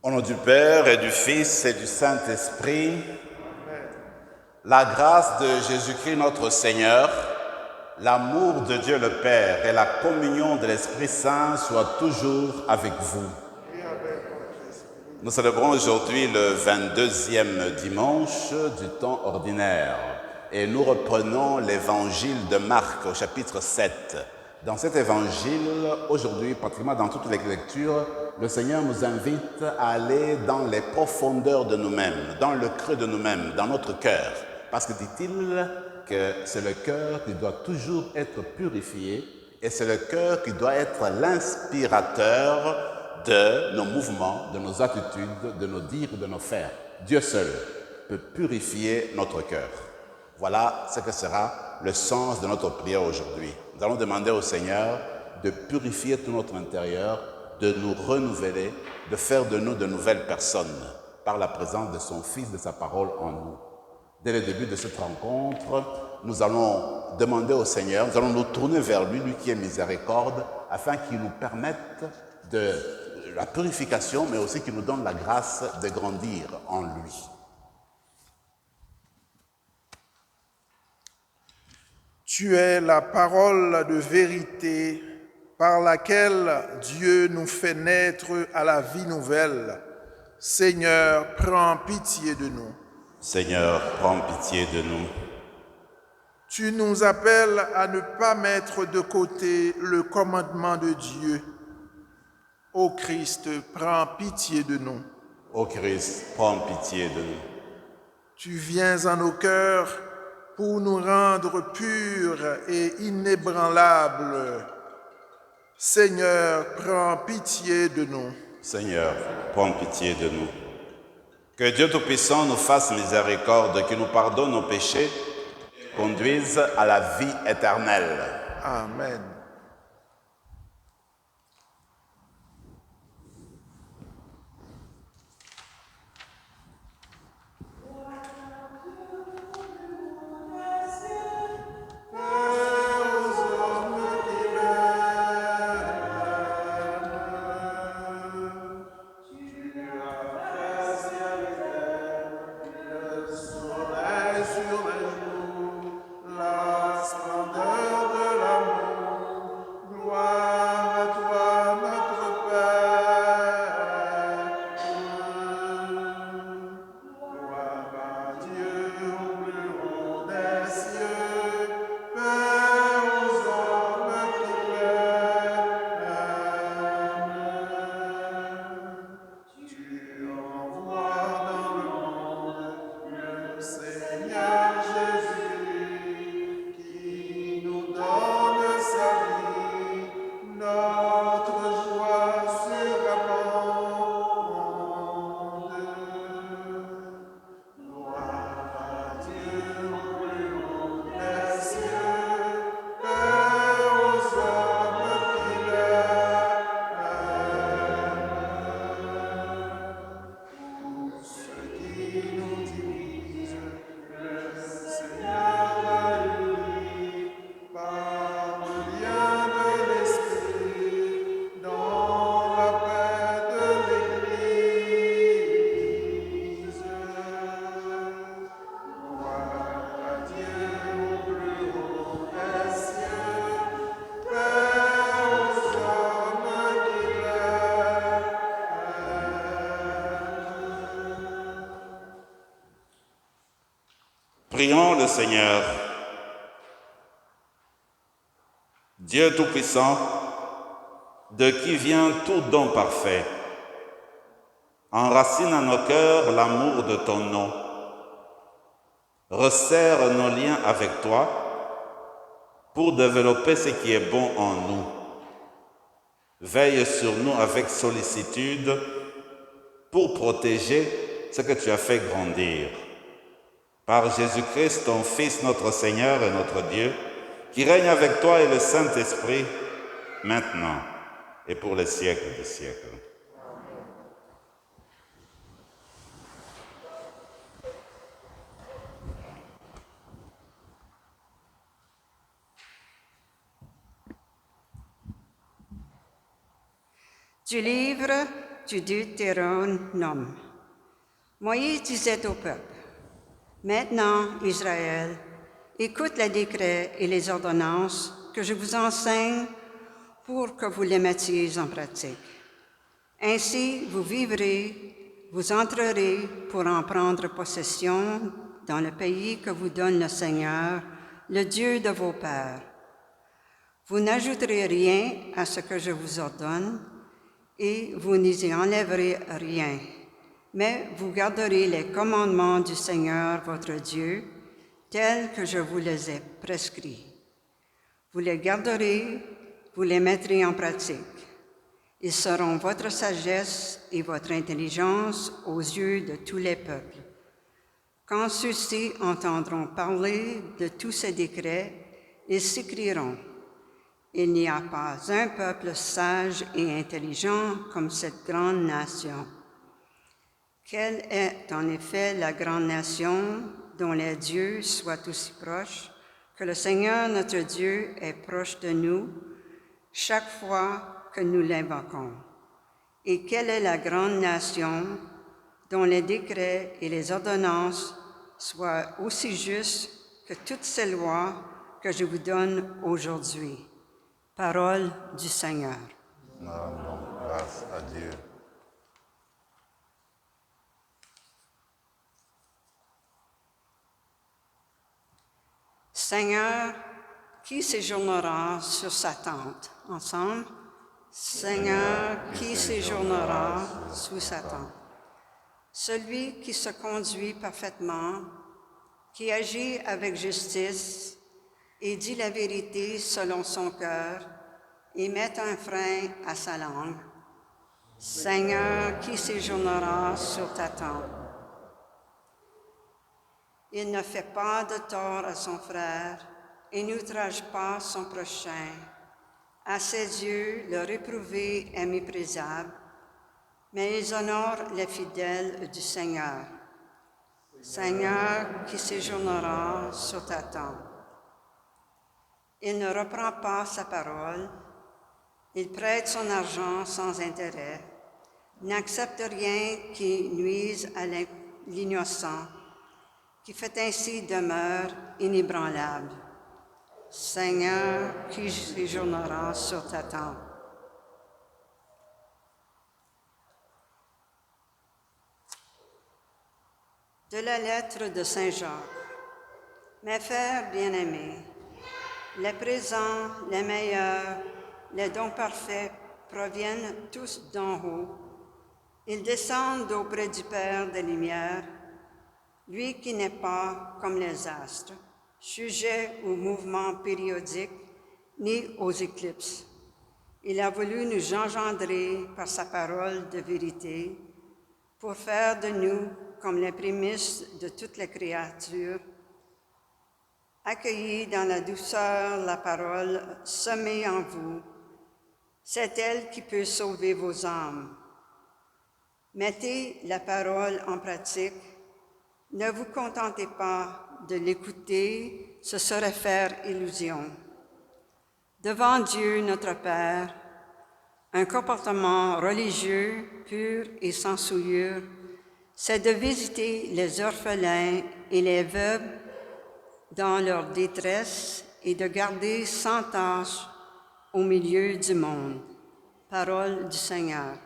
Au nom du Père et du Fils et du Saint-Esprit, la grâce de Jésus-Christ notre Seigneur, l'amour de Dieu le Père et la communion de l'Esprit Saint soient toujours avec vous. Nous célébrons aujourd'hui le 22e dimanche du temps ordinaire et nous reprenons l'évangile de Marc au chapitre 7. Dans cet évangile, aujourd'hui, pratiquement dans toutes les lectures, le Seigneur nous invite à aller dans les profondeurs de nous-mêmes, dans le creux de nous-mêmes, dans notre cœur. Parce que dit-il que c'est le cœur qui doit toujours être purifié et c'est le cœur qui doit être l'inspirateur de nos mouvements, de nos attitudes, de nos dires et de nos faire. Dieu seul peut purifier notre cœur. Voilà ce que sera le sens de notre prière aujourd'hui. Nous allons demander au Seigneur de purifier tout notre intérieur, de nous renouveler, de faire de nous de nouvelles personnes par la présence de son Fils, de sa parole en nous. Dès le début de cette rencontre, nous allons demander au Seigneur, nous allons nous tourner vers lui, lui qui est miséricorde, afin qu'il nous permette de la purification, mais aussi qu'il nous donne la grâce de grandir en lui. Tu es la parole de vérité par laquelle Dieu nous fait naître à la vie nouvelle. Seigneur, prends pitié de nous. Seigneur, prends pitié de nous. Tu nous appelles à ne pas mettre de côté le commandement de Dieu. Ô Christ, prends pitié de nous. Ô Christ, prends pitié de nous. Tu viens en nos cœurs pour nous rendre purs et inébranlables. Seigneur, prends pitié de nous. Seigneur, prends pitié de nous. Que Dieu Tout-Puissant nous fasse miséricorde, qu'il nous pardonne nos péchés, conduise à la vie éternelle. Amen. Prions le Seigneur. Dieu Tout-Puissant, de qui vient tout don parfait, enracine en nos cœurs l'amour de ton nom, resserre nos liens avec toi pour développer ce qui est bon en nous. Veille sur nous avec sollicitude pour protéger ce que tu as fait grandir. Par Jésus-Christ, ton Fils, notre Seigneur et notre Dieu, qui règne avec toi et le Saint-Esprit, maintenant et pour les siècles des siècles. Du livre du Deutéronome. Moïse disait au peuple, « Maintenant, Israël, écoute les décrets et les ordonnances que je vous enseigne pour que vous les mettiez en pratique. Ainsi, vous vivrez, vous entrerez pour en prendre possession dans le pays que vous donne le Seigneur, le Dieu de vos pères. Vous n'ajouterez rien à ce que je vous ordonne et vous n'y enlèverez rien, mais vous garderez les commandements du Seigneur votre Dieu, tels que je vous les ai prescrits. Vous les garderez, vous les mettrez en pratique. Ils seront votre sagesse et votre intelligence aux yeux de tous les peuples. Quand ceux-ci entendront parler de tous ces décrets, ils s'écrieront, « Il n'y a pas un peuple sage et intelligent comme cette grande nation. » Quelle est en effet la grande nation dont les dieux soient aussi proches que le Seigneur notre Dieu est proche de nous chaque fois que nous l'invoquons? Et quelle est la grande nation dont les décrets et les ordonnances soient aussi justes que toutes ces lois que je vous donne aujourd'hui? Parole du Seigneur. Rendons grâce à Dieu. Seigneur, qui séjournera sur sa tente? Ensemble. Seigneur, qui séjournera sous sa tente? Celui qui se conduit parfaitement, qui agit avec justice et dit la vérité selon son cœur et met un frein à sa langue. Seigneur, qui séjournera sur ta tente? Il ne fait pas de tort à son frère et n'outrage pas son prochain. À ses yeux, le réprouvé est méprisable, mais ils honorent les fidèles du Seigneur. Seigneur, qui séjournera sur ta tente. Il ne reprend pas sa parole, il prête son argent sans intérêt, n'accepte rien qui nuise à l'innocent, qui fait ainsi demeure inébranlable. Seigneur, qui séjournera sur ta tente. De la lettre de Saint Jacques. Mes frères bien-aimés, les présents, les meilleurs, les dons parfaits proviennent tous d'en haut. Ils descendent auprès du Père des Lumières, lui qui n'est pas comme les astres, sujet aux mouvements périodiques ni aux éclipses. Il a voulu nous engendrer par sa parole de vérité pour faire de nous comme les prémices de toutes les créatures. Accueillez dans la douceur la parole semée en vous. C'est elle qui peut sauver vos âmes. Mettez la parole en pratique. Ne vous contentez pas de l'écouter, ce serait faire illusion. Devant Dieu notre Père, un comportement religieux pur et sans souillure, c'est de visiter les orphelins et les veuves dans leur détresse et de garder sans tâche au milieu du monde. Parole du Seigneur.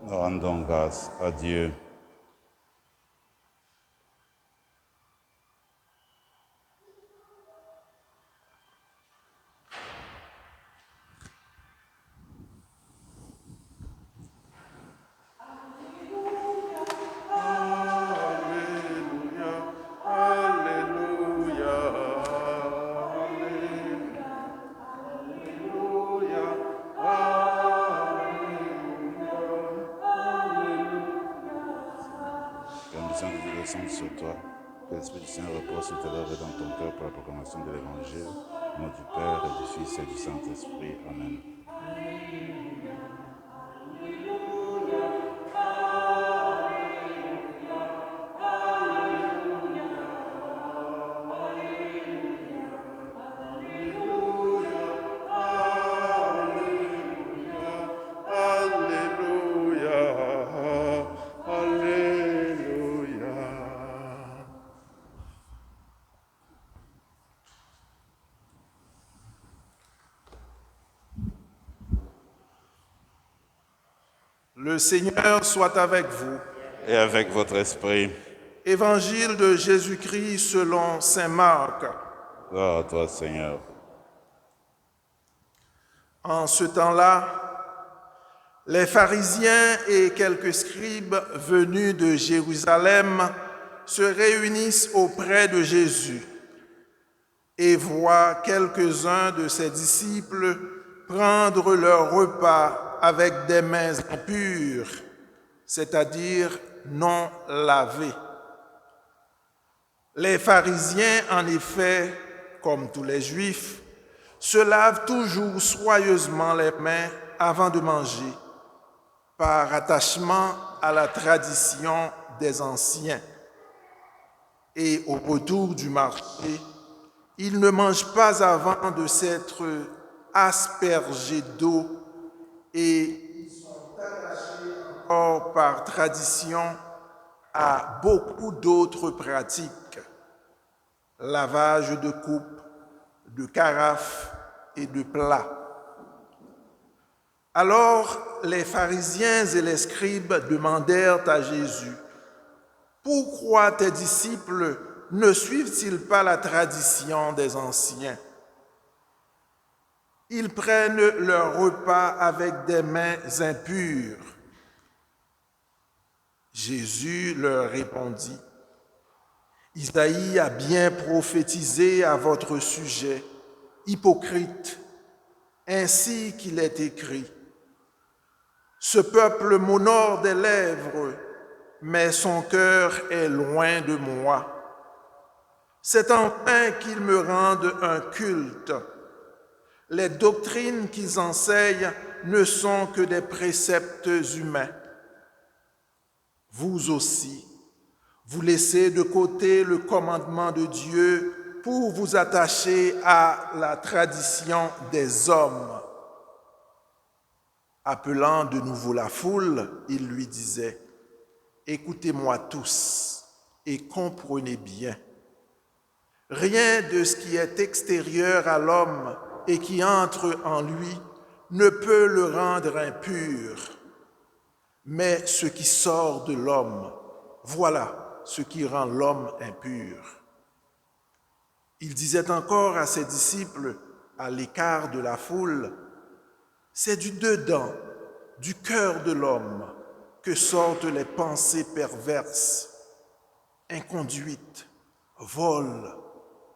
Rendons grâce à Dieu. Sur toi, que l'Esprit du Seigneur repose sur tes lèvres et dans ton cœur pour la proclamation de l'Évangile, au nom du Père et du Fils et du Saint-Esprit. Amen. Alléluia, Le Seigneur soit avec vous. Et avec votre esprit. Évangile de Jésus-Christ selon saint Marc. Gloire à toi, Seigneur. En ce temps-là, les pharisiens et quelques scribes venus de Jérusalem se réunissent auprès de Jésus et voient quelques-uns de ses disciples prendre leur repas avec des mains impures, c'est-à-dire non lavées. Les pharisiens, en effet, comme tous les Juifs, se lavent toujours soigneusement les mains avant de manger, par attachement à la tradition des anciens. Et au retour du marché, ils ne mangent pas avant de s'être aspergés d'eau et ils sont attachés encore par tradition à beaucoup d'autres pratiques, lavage de coupes, de carafes et de plats. Alors les pharisiens et les scribes demandèrent à Jésus, « Pourquoi tes disciples ne suivent-ils pas la tradition des anciens? Ils prennent leur repas avec des mains impures. » Jésus leur répondit, « Isaïe a bien prophétisé à votre sujet, hypocrite, ainsi qu'il est écrit. Ce peuple m'honore des lèvres, mais son cœur est loin de moi. C'est en vain qu'ils me rendent un culte. Les doctrines qu'ils enseignent ne sont que des préceptes humains. Vous aussi, vous laissez de côté le commandement de Dieu pour vous attacher à la tradition des hommes. » Appelant de nouveau la foule, il lui disait, « Écoutez-moi tous et comprenez bien. Rien de ce qui est extérieur à l'homme et qui entre en lui ne peut le rendre impur. Mais ce qui sort de l'homme, voilà ce qui rend l'homme impur. » Il disait encore à ses disciples, à l'écart de la foule, « C'est du dedans, du cœur de l'homme, que sortent les pensées perverses, inconduite, vol,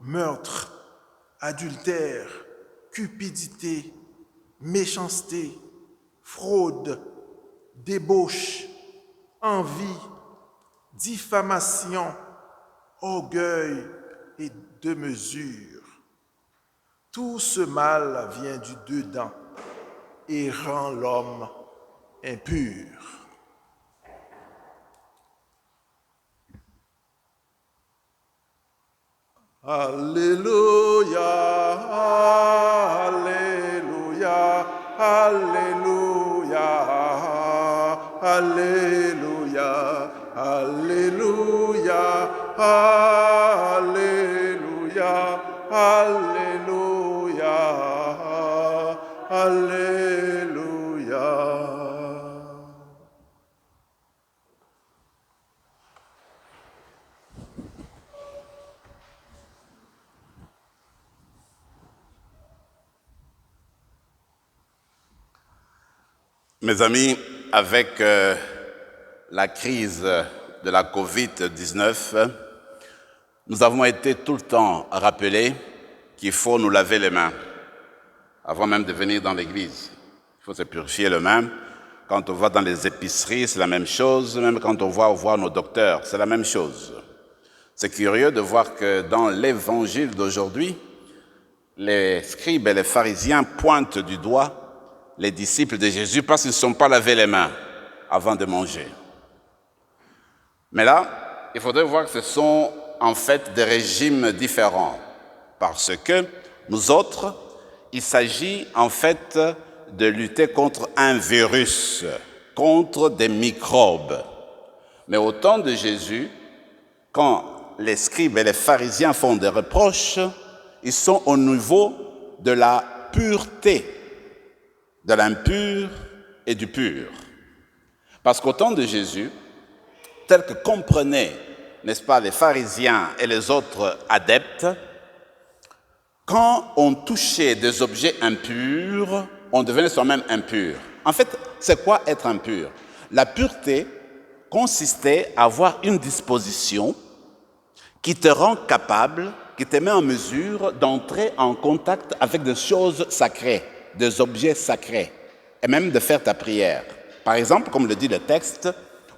meurtre, adultère, cupidité, méchanceté, fraude, débauche, envie, diffamation, orgueil et démesure. Tout ce mal vient du dedans et rend l'homme impur. » Alléluia, Alléluia, Alléluia, Alléluia, Alléluia, Alléluia, Alléluia, Alléluia. Mes amis, avec la crise de la COVID-19, nous avons été tout le temps rappelés qu'il faut nous laver les mains avant même de venir dans l'église. Il faut se purifier les mains. Quand on va dans les épiceries, c'est la même chose. Même quand on va voir nos docteurs, c'est la même chose. C'est curieux de voir que dans l'évangile d'aujourd'hui, les scribes et les pharisiens pointent du doigt les disciples de Jésus parce qu'ils ne sont pas lavés les mains avant de manger. Mais là, il faudrait voir que ce sont en fait des régimes différents parce que nous autres, il s'agit en fait de lutter contre un virus, contre des microbes. Mais au temps de Jésus, quand les scribes et les pharisiens font des reproches, ils sont au niveau de la pureté, de l'impur et du pur. Parce qu'au temps de Jésus, tel que comprenaient, n'est-ce pas, les pharisiens et les autres adeptes, quand on touchait des objets impurs, on devenait soi-même impur. En fait, c'est quoi être impur? La pureté consistait à avoir une disposition qui te rend capable, qui te met en mesure d'entrer en contact avec des choses sacrées, des objets sacrés, et même de faire ta prière. Par exemple, comme le dit le texte,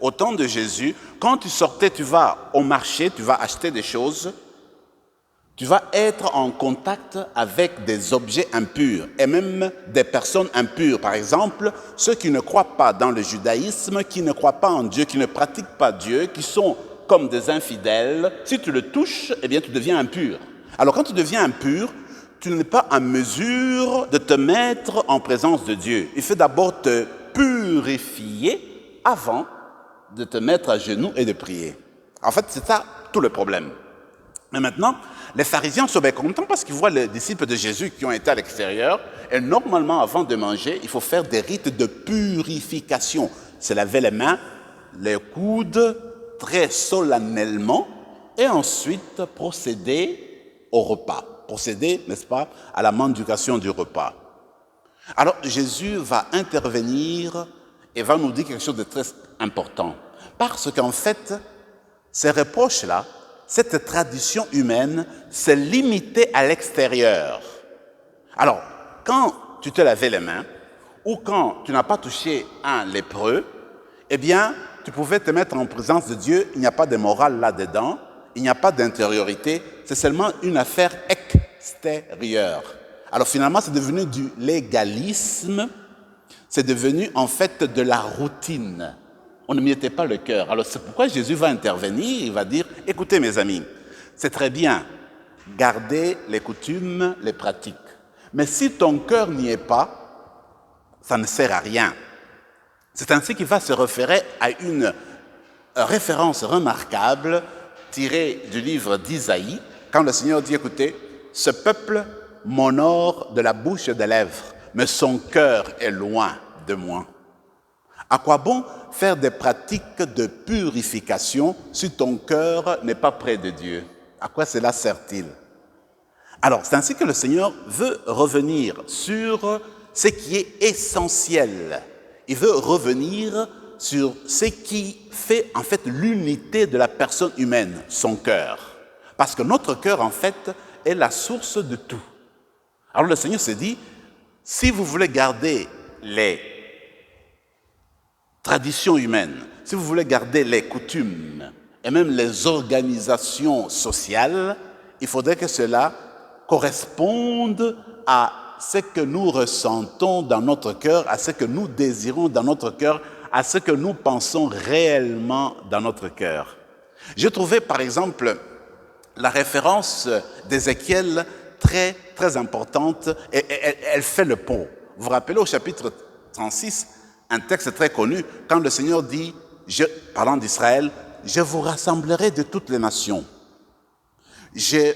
au temps de Jésus, quand tu sortais, tu vas au marché, tu vas acheter des choses, tu vas être en contact avec des objets impurs et même des personnes impures. Par exemple, ceux qui ne croient pas dans le judaïsme, qui ne croient pas en Dieu, qui ne pratiquent pas Dieu, qui sont comme des infidèles. Si tu le touches, eh bien, tu deviens impur. Alors, quand tu deviens impur, tu n'es pas en mesure de te mettre en présence de Dieu. Il faut d'abord te purifier avant de te mettre à genoux et de prier. En fait, c'est ça tout le problème. Mais maintenant, les pharisiens sont bien contents parce qu'ils voient les disciples de Jésus qui ont été à l'extérieur. Et normalement, avant de manger, il faut faire des rites de purification. Se laver les mains, les coudes, très solennellement, et ensuite procéder au repas. Procéder, n'est-ce pas, à la mendication du repas. Alors, Jésus va intervenir et va nous dire quelque chose de très important. Parce qu'en fait, ces reproches-là, cette tradition humaine s'est limitée à l'extérieur. Alors, quand tu te lavais les mains, ou quand tu n'as pas touché un lépreux, eh bien, tu pouvais te mettre en présence de Dieu, il n'y a pas de morale là-dedans, il n'y a pas d'intériorité, c'est seulement une affaire extérieure. Alors finalement, c'est devenu du légalisme, c'est devenu en fait de la routine. On ne m'y était pas le cœur. Alors c'est pourquoi Jésus va intervenir, il va dire, écoutez mes amis, c'est très bien, gardez les coutumes, les pratiques. Mais si ton cœur n'y est pas, ça ne sert à rien. C'est ainsi qu'il va se référer à une référence remarquable tirée du livre d'Isaïe, quand le Seigneur dit, écoutez, ce peuple m'honore de la bouche et des lèvres, mais son cœur est loin de moi. À quoi bon faire des pratiques de purification si ton cœur n'est pas près de Dieu? À quoi cela sert-il? Alors, c'est ainsi que le Seigneur veut revenir sur ce qui est essentiel. Il veut revenir sur ce qui fait en fait l'unité de la personne humaine, son cœur. Parce que notre cœur, en fait, est la source de tout. Alors le Seigneur se dit, si vous voulez garder les traditions humaines, si vous voulez garder les coutumes et même les organisations sociales, il faudrait que cela corresponde à ce que nous ressentons dans notre cœur, à ce que nous désirons dans notre cœur, à ce que nous pensons réellement dans notre cœur. J'ai trouvé par exemple la référence d'Ézéchiel très, très importante et elle fait le pont. Vous vous rappelez au chapitre 36, un texte très connu, quand le Seigneur dit, parlant d'Israël, « Je vous rassemblerai de toutes les nations. Je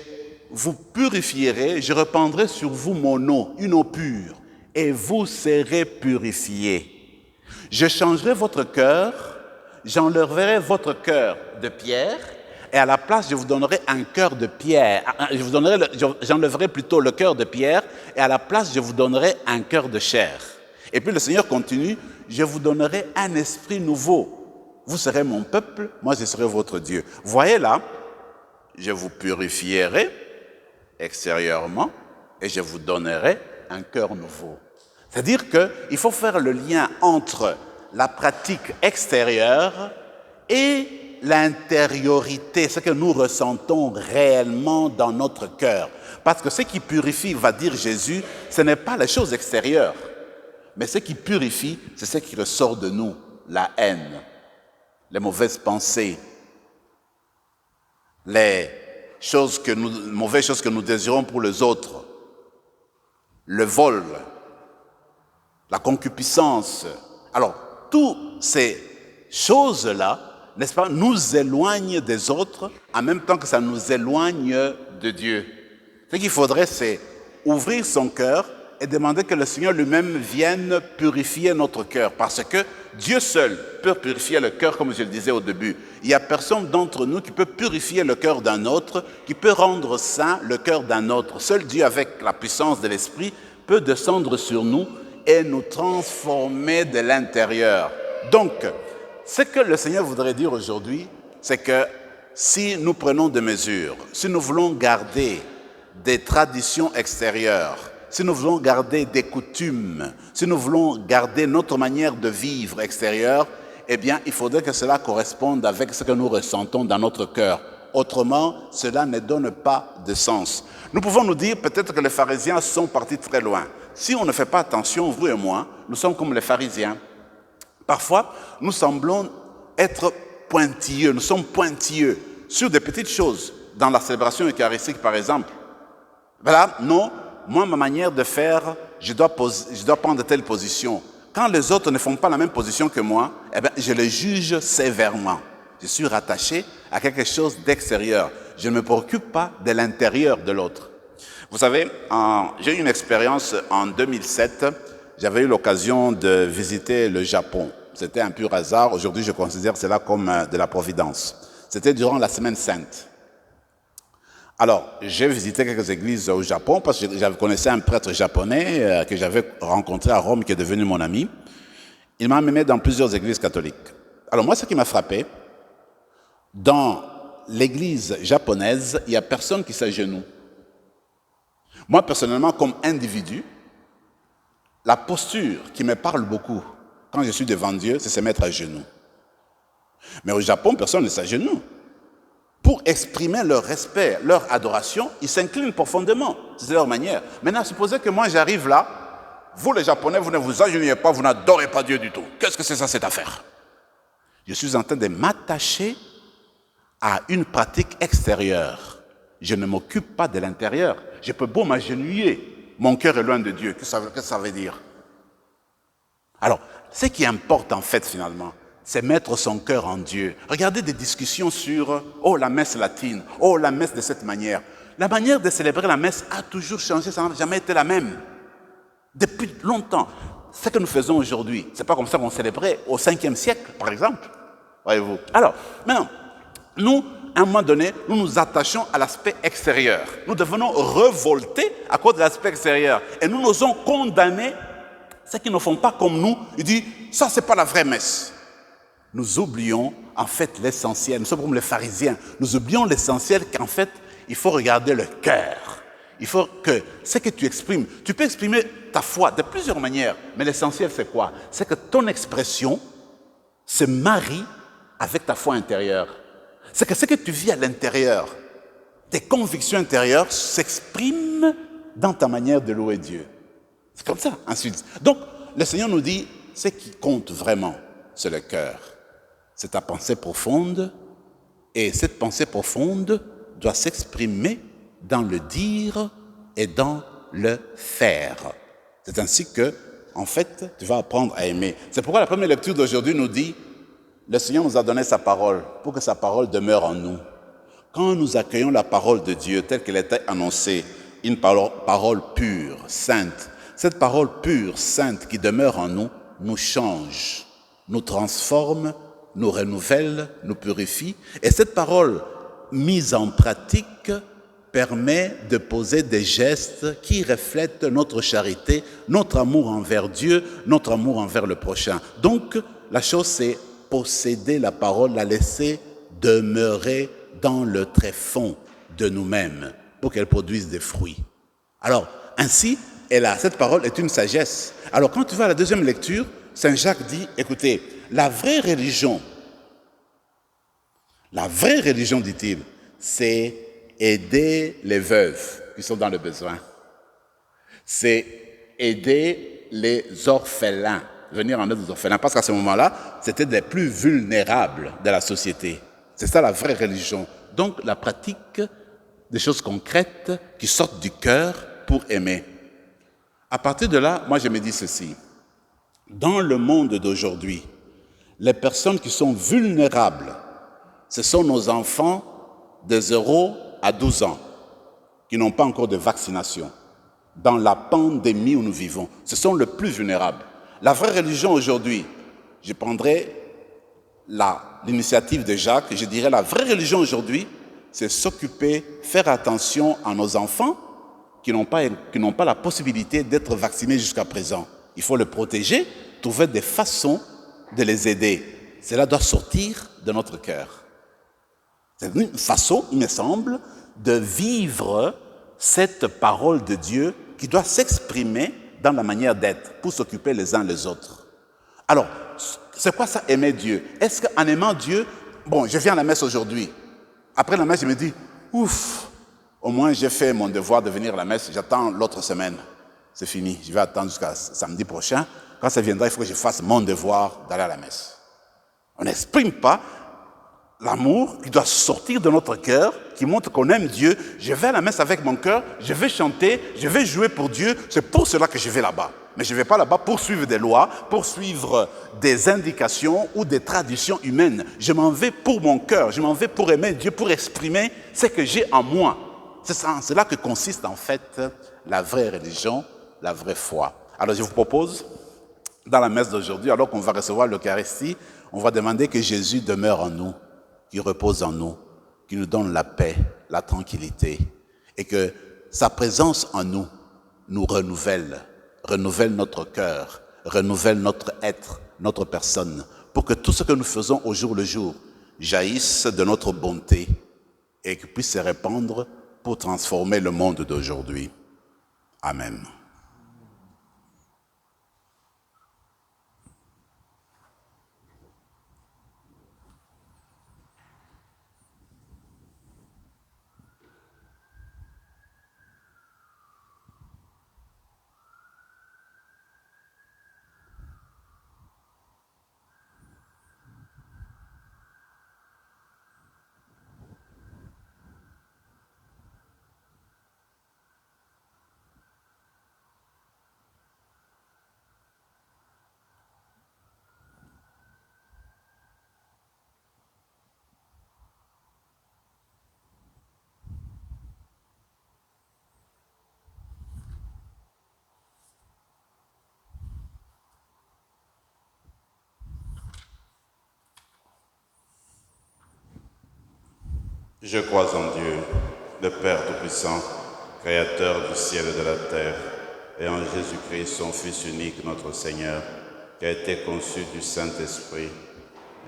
vous purifierai, je répandrai sur vous mon eau, une eau pure, et vous serez purifiés. Je changerai votre cœur, j'enlèverai votre cœur de pierre, et à la place, je vous donnerai un cœur de pierre. J'enlèverai plutôt le cœur de pierre, et à la place, je vous donnerai un cœur de chair. » Et puis le Seigneur continue, « Je vous donnerai un esprit nouveau. Vous serez mon peuple, moi je serai votre Dieu. » Voyez là, je vous purifierai extérieurement et je vous donnerai un cœur nouveau. C'est-à-dire qu'il faut faire le lien entre la pratique extérieure et l'intériorité, ce que nous ressentons réellement dans notre cœur. Parce que ce qui purifie, va dire Jésus, ce n'est pas les choses extérieures, mais ce qui purifie, c'est ce qui ressort de nous, la haine, les mauvaises pensées, les mauvaises choses que nous désirons pour les autres, le vol, la concupiscence. Alors, toutes ces choses-là, n'est-ce pas, nous éloignent des autres en même temps que ça nous éloigne de Dieu. Ce qu'il faudrait, c'est ouvrir son cœur et demander que le Seigneur lui-même vienne purifier notre cœur. Parce que Dieu seul peut purifier le cœur, comme je le disais au début. Il n'y a personne d'entre nous qui peut purifier le cœur d'un autre, qui peut rendre saint le cœur d'un autre. Seul Dieu, avec la puissance de l'Esprit, peut descendre sur nous et nous transformer de l'intérieur. Donc, ce que le Seigneur voudrait dire aujourd'hui, c'est que si nous prenons des mesures, si nous voulons garder des traditions extérieures, si nous voulons garder des coutumes, si nous voulons garder notre manière de vivre extérieure, eh bien, il faudrait que cela corresponde avec ce que nous ressentons dans notre cœur. Autrement, cela ne donne pas de sens. Nous pouvons nous dire peut-être que les pharisiens sont partis très loin. Si on ne fait pas attention, vous et moi, nous sommes comme les pharisiens. Parfois, nous semblons être pointilleux, nous sommes pointilleux sur des petites choses. Dans la célébration eucharistique, par exemple. Voilà, non, moi, ma manière de faire, je dois prendre telle position. Quand les autres ne font pas la même position que moi, eh bien, je les juge sévèrement. Je suis rattaché à quelque chose d'extérieur. Je ne me préoccupe pas de l'intérieur de l'autre. Vous savez, j'ai eu une expérience en 2007. J'avais eu l'occasion de visiter le Japon. C'était un pur hasard. Aujourd'hui, je considère cela comme de la providence. C'était durant la Semaine Sainte. Alors, j'ai visité quelques églises au Japon parce que j'avais connaissé un prêtre japonais que j'avais rencontré à Rome qui est devenu mon ami. Il m'a amené dans plusieurs églises catholiques. Alors moi, ce qui m'a frappé, dans l'église japonaise, il n'y a personne qui s'agenouille. Moi, personnellement, comme individu, la posture qui me parle beaucoup quand je suis devant Dieu, c'est se mettre à genoux. Mais au Japon, personne ne s'agenouille. Pour exprimer leur respect, leur adoration, ils s'inclinent profondément. C'est leur manière. Maintenant, supposez que moi, j'arrive là, vous les Japonais, vous ne vous agenouillez pas, vous n'adorez pas Dieu du tout. Qu'est-ce que c'est ça, cette affaire? Je suis en train de m'attacher à une pratique extérieure. Je ne m'occupe pas de l'intérieur. Je peux beau m'agenouiller, mon cœur est loin de Dieu. Qu'est-ce que ça veut dire? Alors, ce qui importe en fait finalement, c'est mettre son cœur en Dieu. Regardez des discussions sur « Oh, la messe latine, oh, la messe de cette manière ». La manière de célébrer la messe a toujours changé, ça n'a jamais été la même. Depuis longtemps. Ce que nous faisons aujourd'hui, ce n'est pas comme ça qu'on célébrait au 5e siècle, par exemple. Voyez-vous. Alors, maintenant, nous, à un moment donné, nous nous attachons à l'aspect extérieur. Nous devenons révoltés à cause de l'aspect extérieur. Et nous n'osons condamner ceux qui ne font pas comme nous. Ils disent, ça, c'est pas la vraie messe. Nous oublions en fait l'essentiel. Nous sommes comme les pharisiens. Nous oublions l'essentiel qu'en fait, il faut regarder le cœur. Il faut que ce que tu exprimes, tu peux exprimer ta foi de plusieurs manières. Mais l'essentiel, c'est quoi? C'est que ton expression se marie avec ta foi intérieure. C'est que ce que tu vis à l'intérieur, tes convictions intérieures s'expriment dans ta manière de louer Dieu. C'est comme ça, ensuite. Donc, le Seigneur nous dit, ce qui compte vraiment, c'est le cœur. C'est ta pensée profonde, et cette pensée profonde doit s'exprimer dans le dire et dans le faire. C'est ainsi que, en fait, tu vas apprendre à aimer. C'est pourquoi la première lecture d'aujourd'hui nous dit, le Seigneur nous a donné sa parole pour que sa parole demeure en nous. Quand nous accueillons la parole de Dieu telle qu'elle était annoncée, une parole pure, sainte, cette parole pure, sainte qui demeure en nous, nous change, nous transforme, nous renouvelle, nous purifie. Et cette parole mise en pratique permet de poser des gestes qui reflètent notre charité, notre amour envers Dieu, notre amour envers le prochain. Donc, la chose, c'est posséder la parole, la laisser demeurer dans le tréfonds de nous-mêmes pour qu'elle produise des fruits. Alors, ainsi, cette parole est une sagesse. Alors, quand tu vas à la deuxième lecture, Saint Jacques dit, écoutez, la vraie religion, dit-il, c'est aider les veuves qui sont dans le besoin. C'est aider les orphelins, venir en aide aux orphelins, parce qu'à ce moment-là, c'était les plus vulnérables de la société. C'est ça la vraie religion. Donc, la pratique des choses concrètes qui sortent du cœur pour aimer. À partir de là, moi je me dis ceci. Dans le monde d'aujourd'hui, les personnes qui sont vulnérables, ce sont nos enfants de 0 à 12 ans qui n'ont pas encore de vaccination. dans la pandémie où nous vivons. Ce sont les plus vulnérables. La vraie religion aujourd'hui, je prendrai l'initiative de Jacques, je dirais la vraie religion aujourd'hui, c'est s'occuper, faire attention à nos enfants qui n'ont pas la possibilité d'être vaccinés jusqu'à présent. Il faut les protéger, trouver des façons de les aider. Cela doit sortir de notre cœur. C'est une façon, il me semble, de vivre cette parole de Dieu qui doit s'exprimer dans la manière d'être pour s'occuper les uns les autres. Alors, c'est quoi ça, aimer Dieu? Est-ce qu'en aimant Dieu, bon, je viens à la messe aujourd'hui. Après la messe, je me dis, ouf, au moins j'ai fait mon devoir de venir à la messe, j'attends l'autre semaine. C'est fini, je vais attendre jusqu'à samedi prochain. Quand ça viendra, il faut que je fasse mon devoir d'aller à la messe. On n'exprime pas l'amour qui doit sortir de notre cœur, qui montre qu'on aime Dieu. Je vais à la messe avec mon cœur, je vais chanter, je vais jouer pour Dieu. C'est pour cela que je vais là-bas. Mais je ne vais pas là-bas pour suivre des lois, pour suivre des indications ou des traditions humaines. Je m'en vais pour mon cœur, je m'en vais pour aimer Dieu, pour exprimer ce que j'ai en moi. C'est là que consiste en fait la vraie religion, la vraie foi. Alors je vous propose, dans la messe d'aujourd'hui, alors qu'on va recevoir l'Eucharistie, on va demander que Jésus demeure en nous, qu'il repose en nous, qu'il nous donne la paix, la tranquillité, et que sa présence en nous nous renouvelle notre cœur, renouvelle notre être, notre personne, pour que tout ce que nous faisons au jour le jour jaillisse de notre bonté et qu'il puisse se répandre pour transformer le monde d'aujourd'hui. Amen. Je crois en Dieu, le Père Tout-Puissant, Créateur du ciel et de la terre, et en Jésus-Christ, son Fils unique, notre Seigneur, qui a été conçu du Saint-Esprit,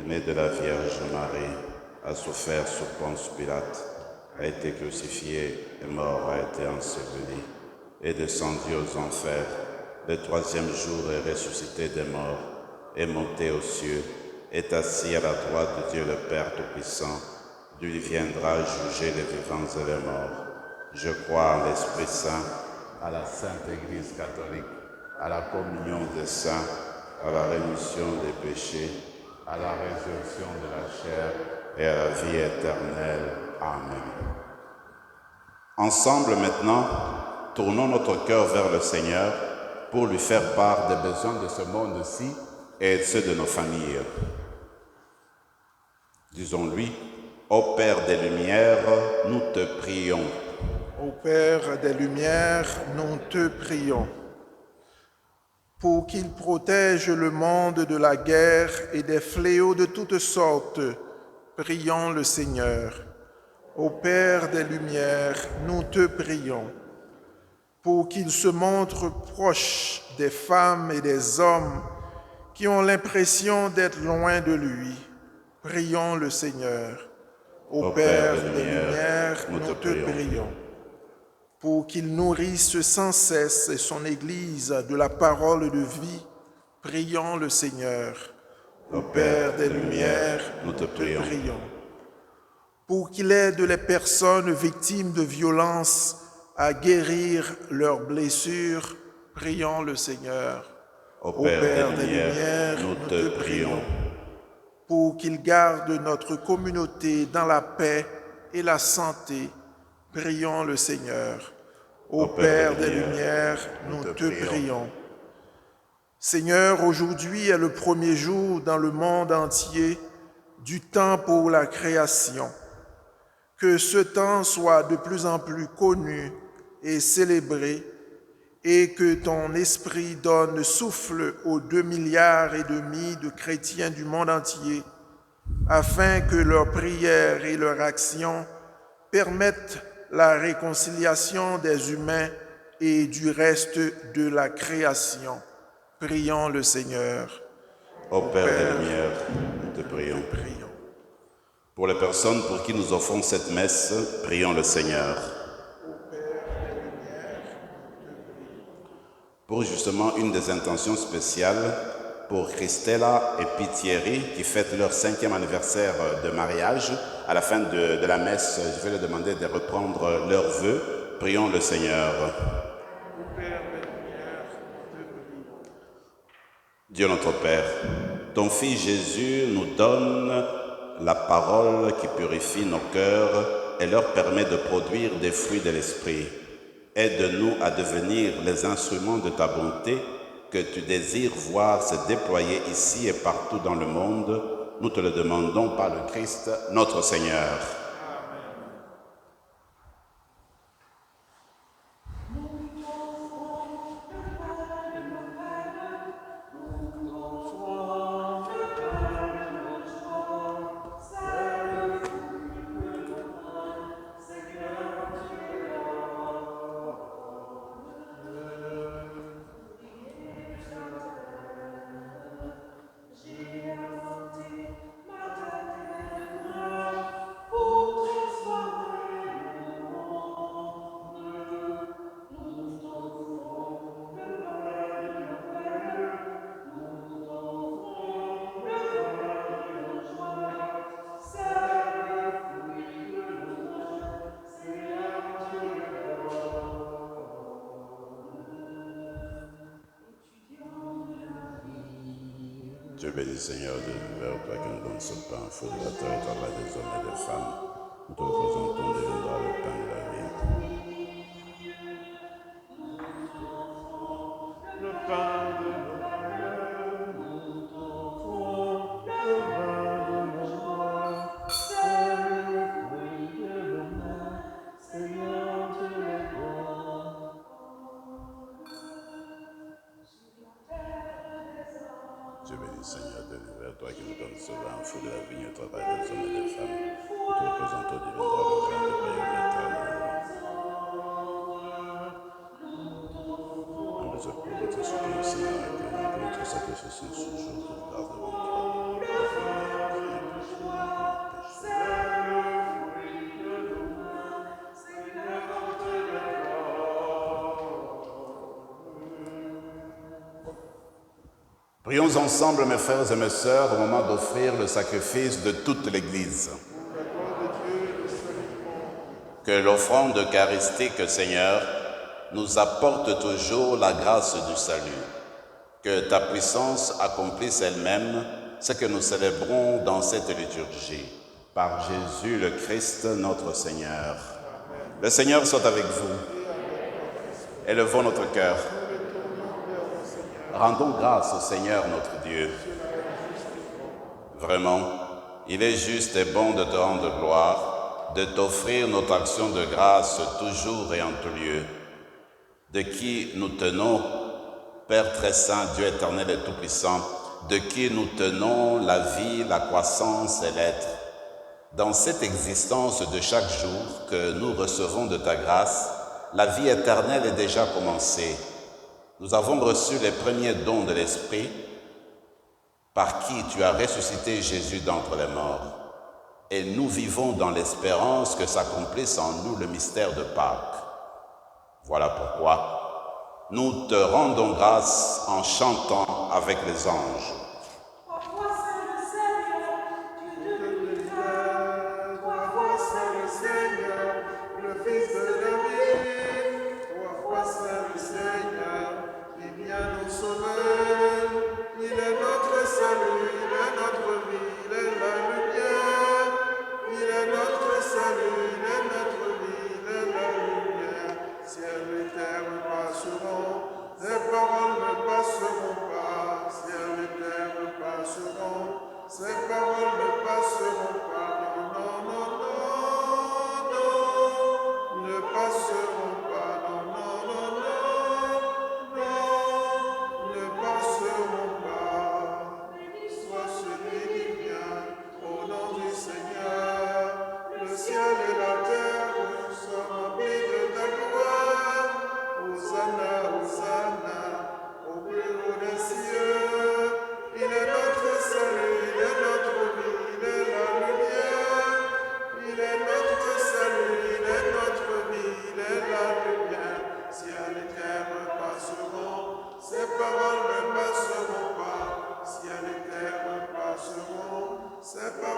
né de la Vierge Marie, a souffert sous Ponce Pilate, a été crucifié et mort, a été enseveli, est descendu aux enfers, le troisième jour est ressuscité des morts, est monté aux cieux, est assis à la droite de Dieu le Père Tout-Puissant, d'où il viendra juger les vivants et les morts. Je crois en l'Esprit Saint, à la Sainte Église catholique, à la communion des saints, à la rémission des péchés, à la résurrection de la chair et à la vie éternelle. Amen. Ensemble maintenant, tournons notre cœur vers le Seigneur pour lui faire part des besoins de ce monde-ci et de ceux de nos familles. Disons-lui, ô Père des Lumières, nous te prions. Ô Père des Lumières, nous te prions. Pour qu'il protège le monde de la guerre et des fléaux de toutes sortes, prions le Seigneur. Ô Père des Lumières, nous te prions. Pour qu'il se montre proche des femmes et des hommes qui ont l'impression d'être loin de lui, prions le Seigneur. Ô Père des Lumières, nous te prions. Pour qu'il nourrisse sans cesse son Église de la parole de vie, prions le Seigneur. Ô Père des Lumières, nous te prions. Pour qu'il aide les personnes victimes de violences à guérir leurs blessures, prions le Seigneur. Ô Père des Lumières, nous te prions. Pour qu'il garde notre communauté dans la paix et la santé, prions le Seigneur. Ô Père des Lumières, nous te prions. Seigneur, aujourd'hui est le premier jour dans le monde entier du temps pour la création. Que ce temps soit de plus en plus connu et célébré, et que ton esprit donne souffle aux 2,5 milliards de chrétiens du monde entier, afin que leurs prières et leurs actions permettent la réconciliation des humains et du reste de la création. Prions le Seigneur. Ô Père des Lumières, nous te prions. Pour les personnes pour qui nous offrons cette messe, prions le Seigneur. Pour justement une des intentions spéciales, pour Christella et Thierry qui fêtent leur 5e anniversaire de mariage, à la fin de la messe, je vais leur demander de reprendre leurs vœux. Prions le Seigneur. Dieu notre Père, ton Fils Jésus nous donne la parole qui purifie nos cœurs et leur permet de produire des fruits de l'Esprit. Aide-nous à devenir les instruments de ta bonté que tu désires voir se déployer ici et partout dans le monde. Nous te le demandons par le Christ, notre Seigneur. Dieu béni, Seigneur, de l'univers, toi qui nous donnes ce pain, fruit de la terre et travail des hommes et des femmes. Nous te le présentons, deviendra le pain de la vie. Le pain de nos nous t'offrons, le pain de nos joies, c'est le fruit de nos mains, Seigneur, te l'adore. Dieu béni, Seigneur de l'univers, toi qui nous donnes ce vin, fruit de la vigne, le travail des hommes et des femmes. Nous te le présentons, deviendra le vin de royaume éternel. Nous nous appelons notre soutien, Seigneur, et que notre sacrifice en ce jour te regarde devant toi. Prions ensemble, mes frères et mes sœurs, au moment d'offrir le sacrifice de toute l'Église. Que l'offrande eucharistique, Seigneur, nous apporte toujours la grâce du salut. Que ta puissance accomplisse elle-même ce que nous célébrons dans cette liturgie. Par Jésus le Christ, notre Seigneur. Le Seigneur soit avec vous. Élevons notre cœur. Rendons grâce au Seigneur notre Dieu. Vraiment, il est juste et bon de te rendre gloire, de t'offrir notre action de grâce toujours et en tout lieu, de qui nous tenons, Père très saint, Dieu éternel et tout-puissant, de qui nous tenons la vie, la croissance et l'être. Dans cette existence de chaque jour que nous recevons de ta grâce, la vie éternelle est déjà commencée. Nous avons reçu les premiers dons de l'Esprit par qui tu as ressuscité Jésus d'entre les morts. Et nous vivons dans l'espérance que s'accomplisse en nous le mystère de Pâques. Voilà pourquoi nous te rendons grâce en chantant avec les anges. Les paroles ne passeront pas, ciel et terre.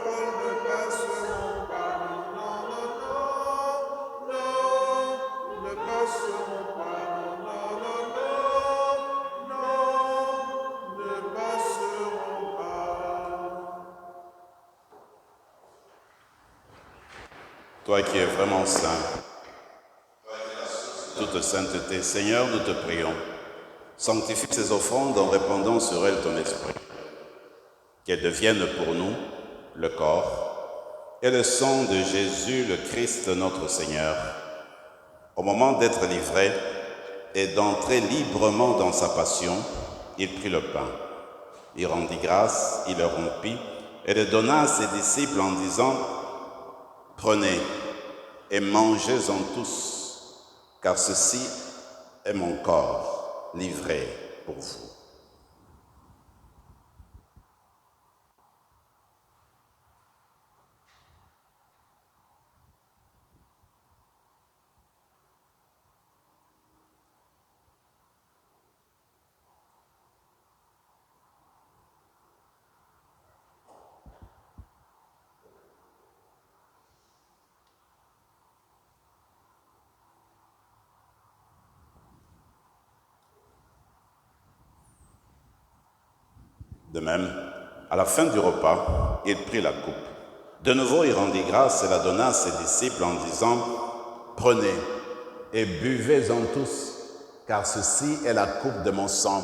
paroles ne passeront pas. Non, non, non, non, ne passeront pas. Non, non, non, non, ne passeront pas. Toi qui es vraiment saint, toute sainteté, Seigneur, nous te prions. Sanctifie ces offrandes en répandant sur elles ton esprit. Qu'elles deviennent pour nous le corps et le sang de Jésus, le Christ, notre Seigneur. Au moment d'être livré et d'entrer librement dans sa passion, il prit le pain. Il rendit grâce, il le rompit et le donna à ses disciples en disant « Prenez et mangez-en tous, car ceci est mon corps livré pour vous. » De même, à la fin du repas, il prit la coupe. De nouveau, il rendit grâce et la donna à ses disciples en disant « Prenez et buvez-en tous, car ceci est la coupe de mon sang,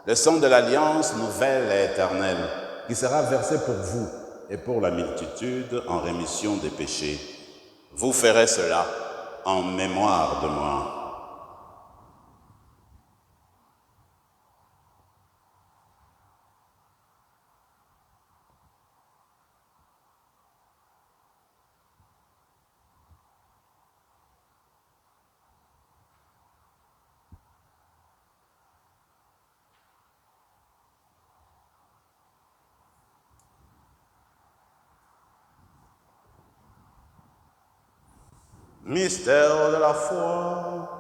le sang de l'alliance nouvelle et éternelle, qui sera versé pour vous et pour la multitude en rémission des péchés. Vous ferez cela en mémoire de moi. » Mystère de la foi.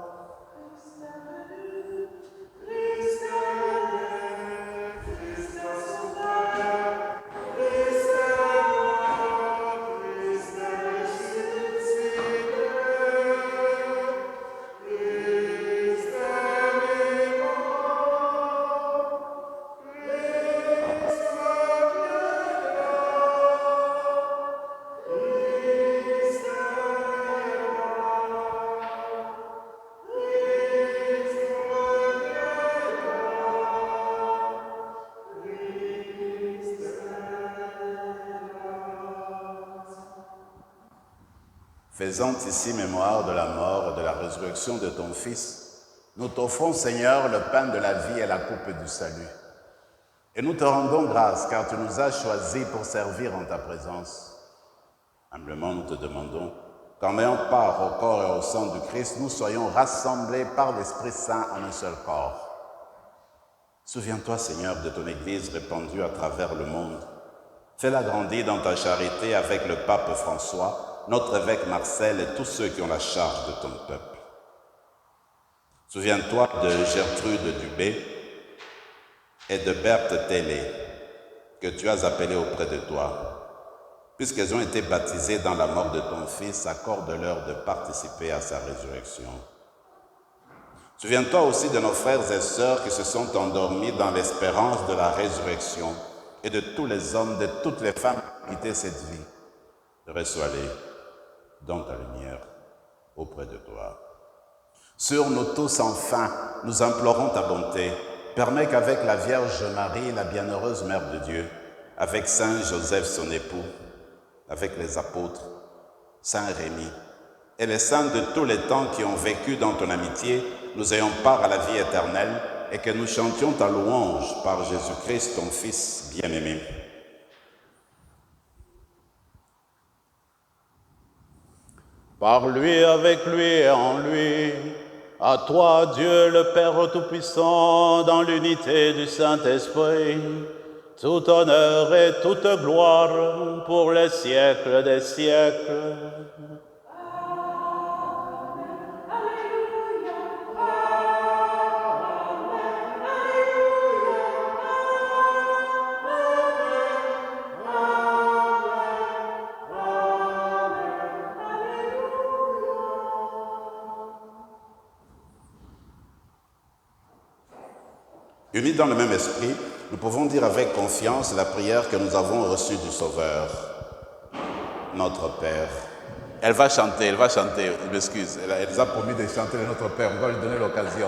Faisant ici mémoire de la mort et de la résurrection de ton Fils, nous t'offrons, Seigneur, le pain de la vie et la coupe du salut. Et nous te rendons grâce, car tu nous as choisis pour servir en ta présence. Humblement, nous te demandons qu'en ayant part au corps et au sang du Christ, nous soyons rassemblés par l'Esprit Saint en un seul corps. Souviens-toi, Seigneur, de ton Église répandue à travers le monde. Fais-la grandir dans ta charité avec le pape François, notre évêque Marcel et tous ceux qui ont la charge de ton peuple. Souviens-toi de Gertrude Dubé et de Berthe Télé, que tu as appelées auprès de toi. Puisqu'elles ont été baptisées dans la mort de ton Fils, accorde-leur de participer à sa résurrection. Souviens-toi aussi de nos frères et sœurs qui se sont endormis dans l'espérance de la résurrection et de tous les hommes, de toutes les femmes qui ont quitté cette vie. Reçois-les dans ta lumière auprès de toi. Sur nous tous, enfin, nous implorons ta bonté. Permets qu'avec la Vierge Marie, la bienheureuse Mère de Dieu, avec Saint Joseph son époux, avec les apôtres, Saint Rémy et les saints de tous les temps qui ont vécu dans ton amitié, nous ayons part à la vie éternelle et que nous chantions ta louange par Jésus-Christ, ton Fils bien-aimé. Par lui, avec lui et en lui, à toi, Dieu le Père Tout-Puissant, dans l'unité du Saint-Esprit, tout honneur et toute gloire pour les siècles des siècles. Unis dans le même esprit, nous pouvons dire avec confiance la prière que nous avons reçue du Sauveur. Notre Père. Elle va chanter, je m'excuse. Elle nous a promis de chanter Notre Père, on va lui donner l'occasion.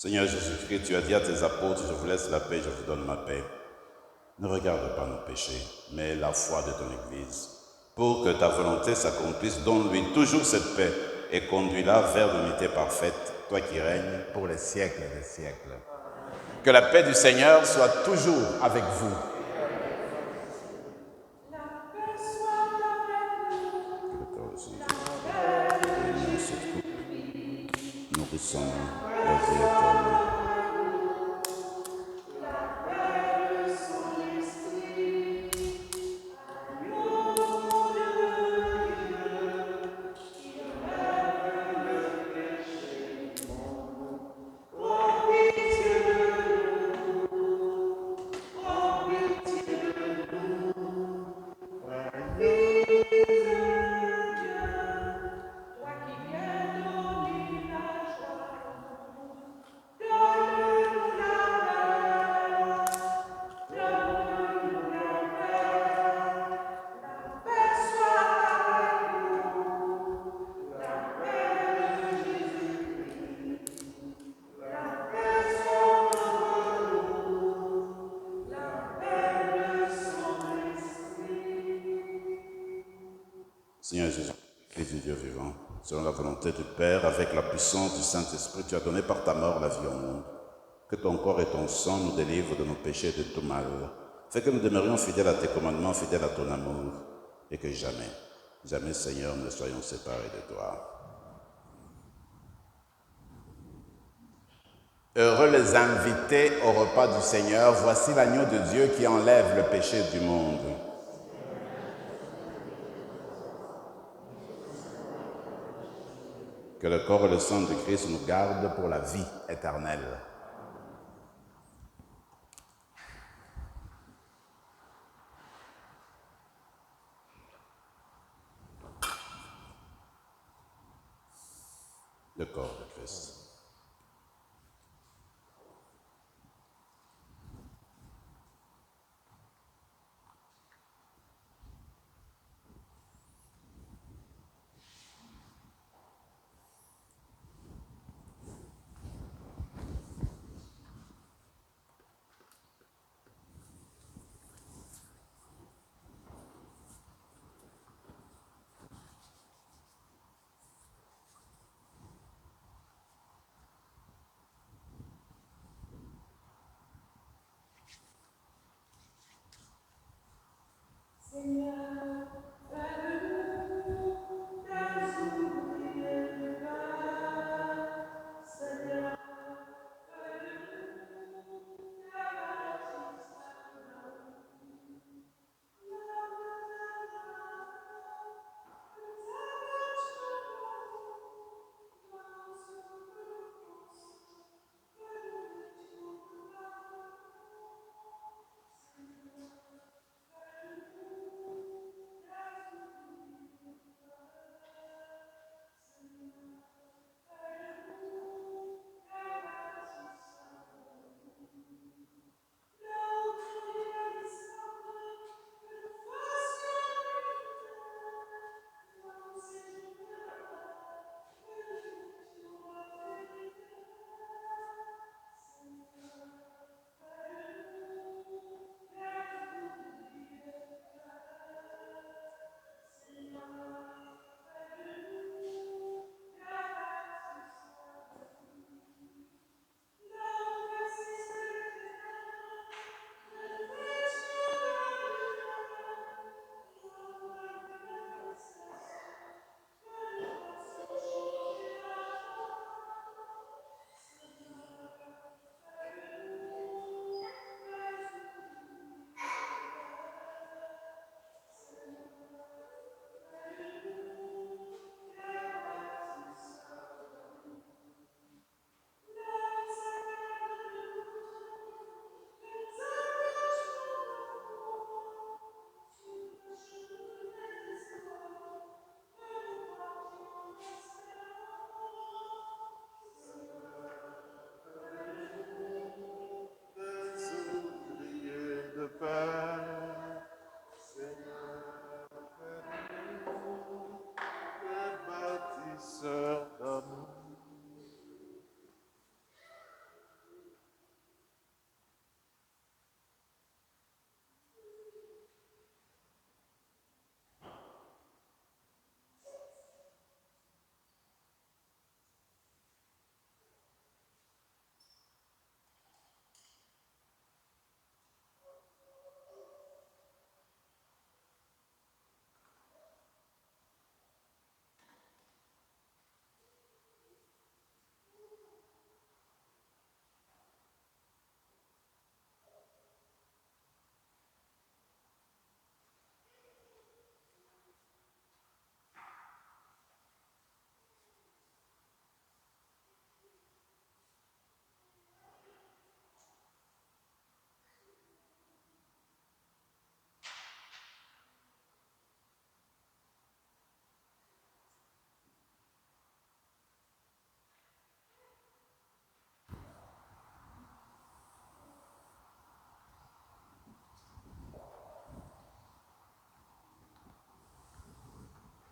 Seigneur Jésus-Christ, tu as dit à tes apôtres, je vous laisse la paix, je vous donne ma paix. Ne regarde pas nos péchés, mais la foi de ton Église, pour que ta volonté s'accomplisse. Donne-lui toujours cette paix et conduis-la vers l'unité parfaite, toi qui règnes pour les siècles des siècles. Que la paix du Seigneur soit toujours avec vous. Nourrissons la vie éternelle. Seigneur Jésus, Christ du Dieu vivant, selon la volonté du Père, avec la puissance du Saint-Esprit, tu as donné par ta mort la vie au monde. Que ton corps et ton sang nous délivrent de nos péchés et de tout mal. Fais que nous demeurions fidèles à tes commandements, fidèles à ton amour, et que jamais, jamais, Seigneur, ne soyons séparés de toi. Heureux les invités au repas du Seigneur, voici l'agneau de Dieu qui enlève le péché du monde. Que le corps et le sang de Christ nous gardent pour la vie éternelle. Le corps de Christ.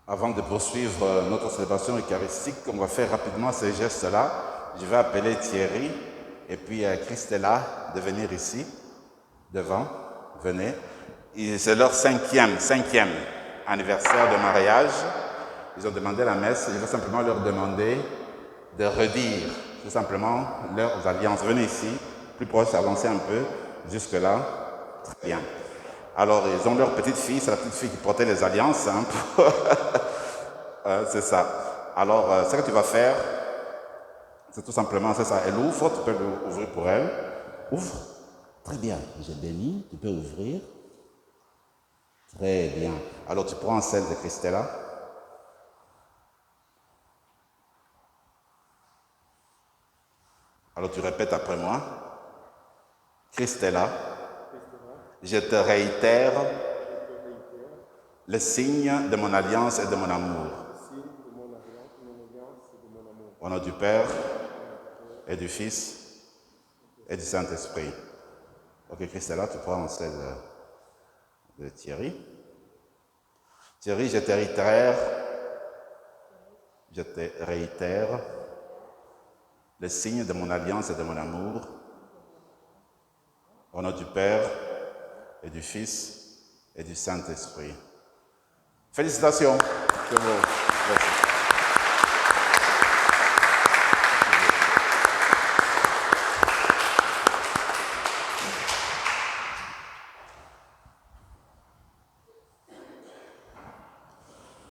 Avant de poursuivre notre célébration eucharistique, on va faire rapidement ces gestes-là. Je vais appeler Thierry et puis Christella de venir ici, devant. Venez. C'est leur cinquième anniversaire de mariage. Ils ont demandé la messe. Je vais simplement leur demander de redire tout simplement leurs alliances. Venez ici, plus proche, avancez un peu, jusque-là. Très bien. Alors, ils ont leur petite fille, c'est la petite fille qui portait les alliances. Hein, c'est ça. Alors, ce que tu vas faire, c'est tout simplement, c'est ça. Elle ouvre, tu peux l'ouvrir pour elle. Ouvre. Très bien. J'ai béni, tu peux ouvrir. Très bien. Alors, tu prends celle de Christella. Alors, tu répètes après moi. Christella, je te réitère le signe de mon alliance et de mon amour. Au nom du Père et du Fils et du Saint-Esprit. Ok, Christella, tu prends celle de Thierry. Thierry, je te réitère le signe de mon alliance et de mon amour. Au nom du Père et du Fils et du Saint-Esprit. Félicitations. C'est bon.